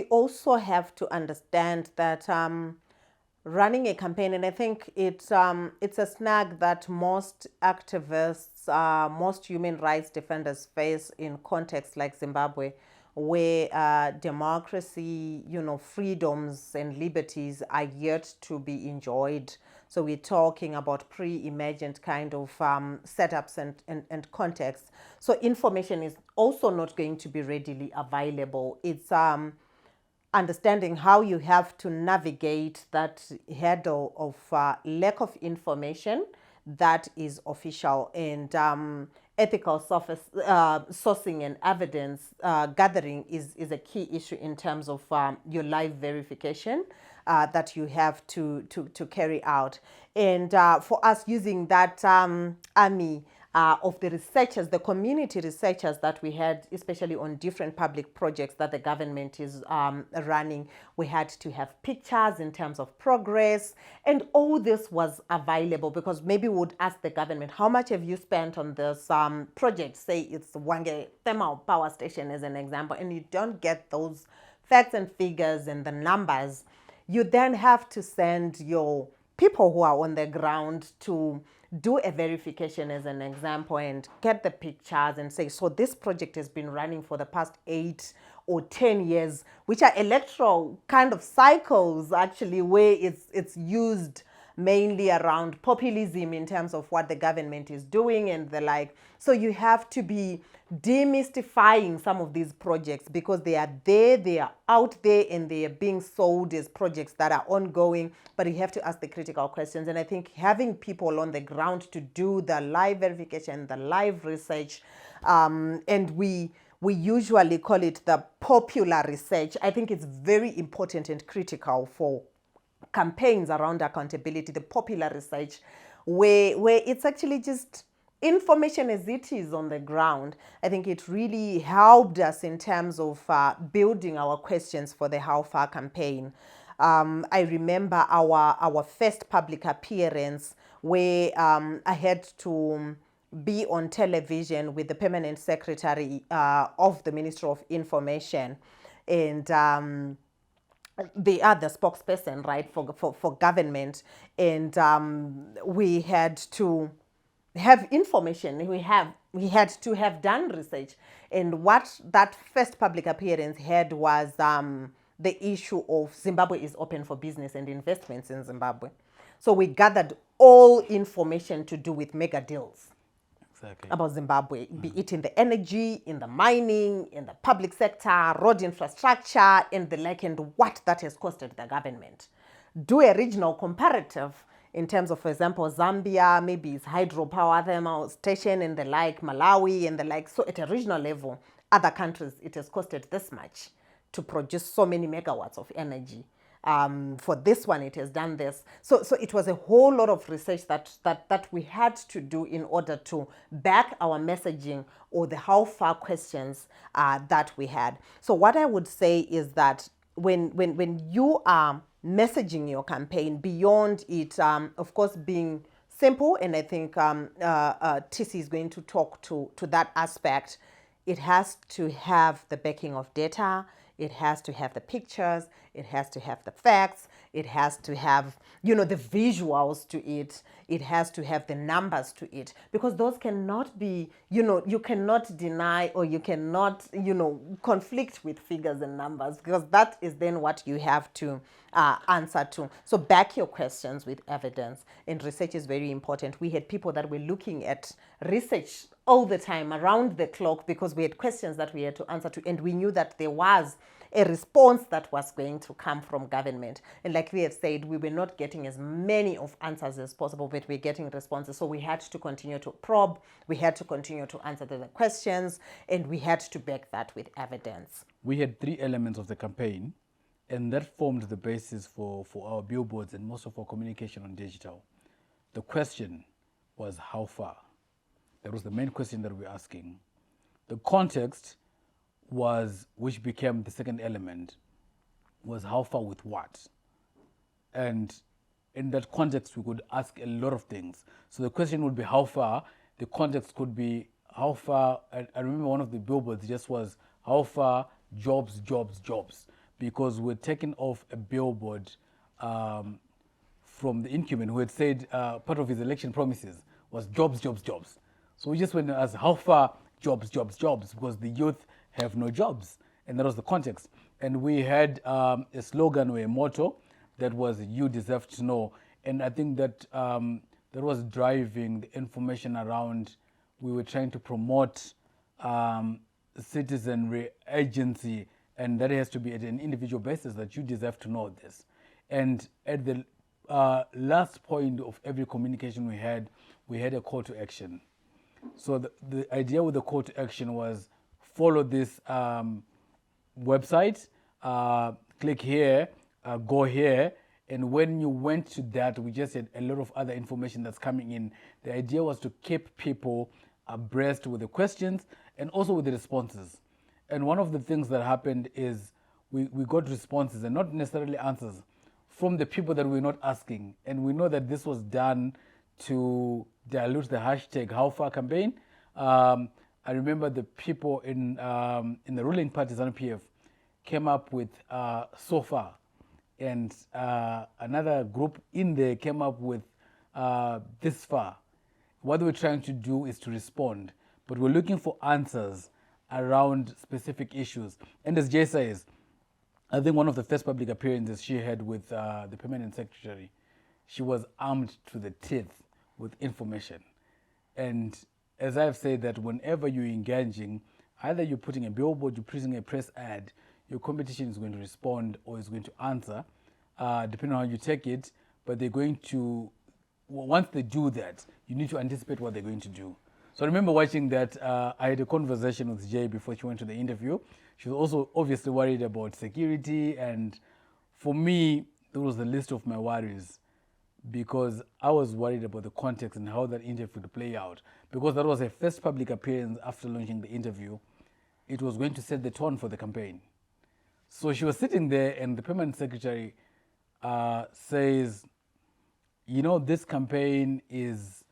we also have to understand that running a campaign, and I think it's a snag that most activists, most human rights defenders face in contexts like Zimbabwe, where democracy, freedoms and liberties are yet to be enjoyed. So we're talking about pre-emergent kind of setups and contexts. So information is also not going to be readily available. It's understanding how you have to navigate that hurdle of lack of information that is official, and ethical sourcing and evidence gathering is a key issue in terms of your live verification that you have to carry out. And for us, using that army of the researchers, the community researchers that we had, especially on different public projects that the government is running, we had to have pictures in terms of progress, and all this was available because maybe we would ask the government, how much have you spent on this project? Say it's Wange Thermal Power Station as an example, and you don't get those facts and figures and the numbers. You then have to send your people who are on the ground to do a verification as an example and get the pictures and say, so this project has been running for the past 8 or 10 years, which are electoral kind of cycles actually, where it's used mainly around populism in terms of what the government is doing and the like. So you have to be demystifying some of these projects because they are there, they are out there, and they are being sold as projects that are ongoing, but you have to ask the critical questions. And I think having people on the ground to do the live verification, the live research, and we usually call it the popular research. I think it's very important and critical for campaigns around accountability, the popular research, where it's actually just information as it is on the ground. I think it really helped us in terms of building our questions for the How Far campaign. I remember our first public appearance where I had to be on television with the permanent secretary of the Ministry of Information, and they are the spokesperson, right, for government, and we had to have information. We had to have done research, and what that first public appearance had was the issue of Zimbabwe is open for business and investments in Zimbabwe. So we gathered all information to do with mega deals. Exactly. About Zimbabwe, be it in the energy, in the mining, in the public sector, road infrastructure, and the like, and what that has costed the government. Do a regional comparative in terms of, for example, Zambia, maybe it's hydropower thermal station and the like, Malawi and the like. So at a regional level, other countries, it has costed this much to produce so many megawatts of energy. For this one, it has done this. So it was a whole lot of research that we had to do in order to back our messaging or the how far questions that we had. So what I would say is that when you are messaging your campaign, beyond it, of course, being simple, and I think TC is going to talk to that aspect, it has to have the backing of data. It has to have the pictures, it has to have the facts, it has to have, the visuals to it, it has to have the numbers to it, because those cannot be, you cannot deny or you cannot, conflict with figures and numbers, because that is then what you have to answer to. So back your questions with evidence, and research is very important. We had people that were looking at research all the time, around the clock, because we had questions that we had to answer to, and we knew that there was a response that was going to come from government. And like we have said, we were not getting as many of answers as possible, but we're getting responses. So we had to continue to probe, we had to continue to answer the questions, and we had to back that with evidence. We had 3 elements of the campaign, and that formed the basis for our billboards and most of our communication on digital. The question was how far? That was the main question that we're asking. The context was, which became the second element, was how far with what? And in that context, we could ask a lot of things. So the question would be how far. The context could be how far. I remember one of the billboards just was how far, jobs, jobs, jobs. because we're taking off a billboard from the incumbent who had said part of his election promises was jobs, jobs, jobs. So we just went to ask how far jobs, jobs, jobs, because the youth have no jobs. And that was the context. And we had a slogan or a motto that was "You deserve to know." And I think that that was driving the information around. We were trying to promote citizenry agency, and that has to be at an individual basis, that you deserve to know this. And at the last point of every communication we had a call to action. So the idea with the call to action was follow this website, click here, go here. And when you went to that, we just had a lot of other information that's coming in. The idea was to keep people abreast with the questions and also with the responses. And one of the things that happened is we got responses and not necessarily answers from the people that we're not asking. And we know that this was done to dilute the hashtag #HowFar campaign. I remember the people in the ruling party, ZANU-PF, came up with so far, and another group in there came up with this far. What we're trying to do is to respond, but we're looking for answers around specific issues. And as Jay says, I think one of the first public appearances she had with the permanent secretary, she was armed to the teeth with information. And as I've said, that whenever you're engaging, either you're putting a billboard, you're putting a press ad, your competition is going to respond or is going to answer, depending on how you take it. But they're going to, once they do that, you need to anticipate what they're going to do. So I remember watching that. I had a conversation with Jay before she went to the interview. She was also obviously worried about security. And for me, that was the list of my worries, because I was worried about the context and how that interview would play out. Because that was her first public appearance after launching the interview. It was going to set the tone for the campaign. So she was sitting there, and the permanent secretary says, you know, this campaign is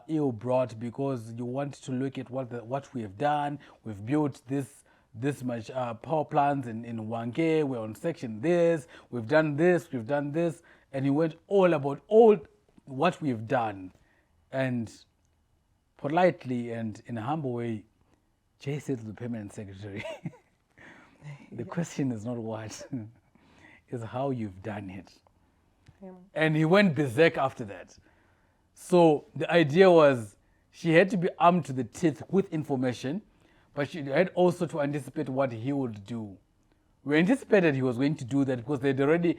ill-brought because you want to look at what we have done. We've built this much power plants in Wange. We're on section this. We've done this. We've done this. And he went all about all what we've done. And politely and in a humble way, Jay said to the permanent secretary, the question is not what, it's how you've done it. Yeah. And he went berserk after that. So the idea was she had to be armed to the teeth with information, but she had also to anticipate what he would do. We anticipated he was going to do that because they'd already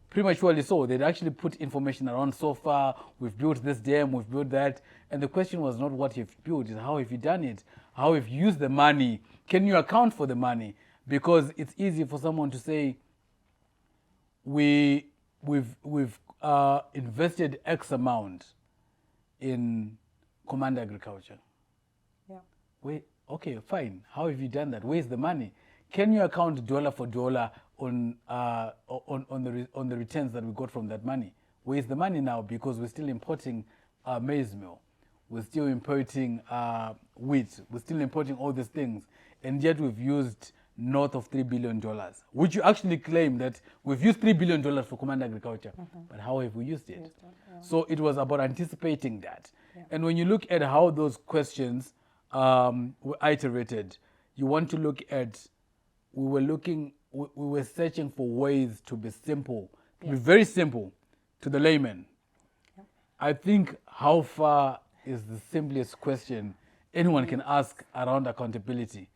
prematurely so. They'd actually put information around so far. We've built this dam, we've built that. And the question was not what you've built, it's how have you done it? How have you used the money? Can you account for the money? Because it's easy for someone to say, we've invested X amount in command agriculture. Yeah. Wait, okay, fine. How have you done that? Where's the money? Can you account dollar for dollar on the returns that we got from that money? Where's the money now? Because we're still importing maize meal. We're still importing wheat. We're still importing all these things. And yet we've used north of $3 billion, which you actually claim that we've used $3 billion for command agriculture. Mm-hmm. But how have we used it? Yeah. So it was about anticipating that. Yeah. And when you look at how those questions were iterated, you want to look at, we were searching for ways to be simple, to be very simple to the layman. Yeah. I think how far is the simplest question anyone can ask around accountability.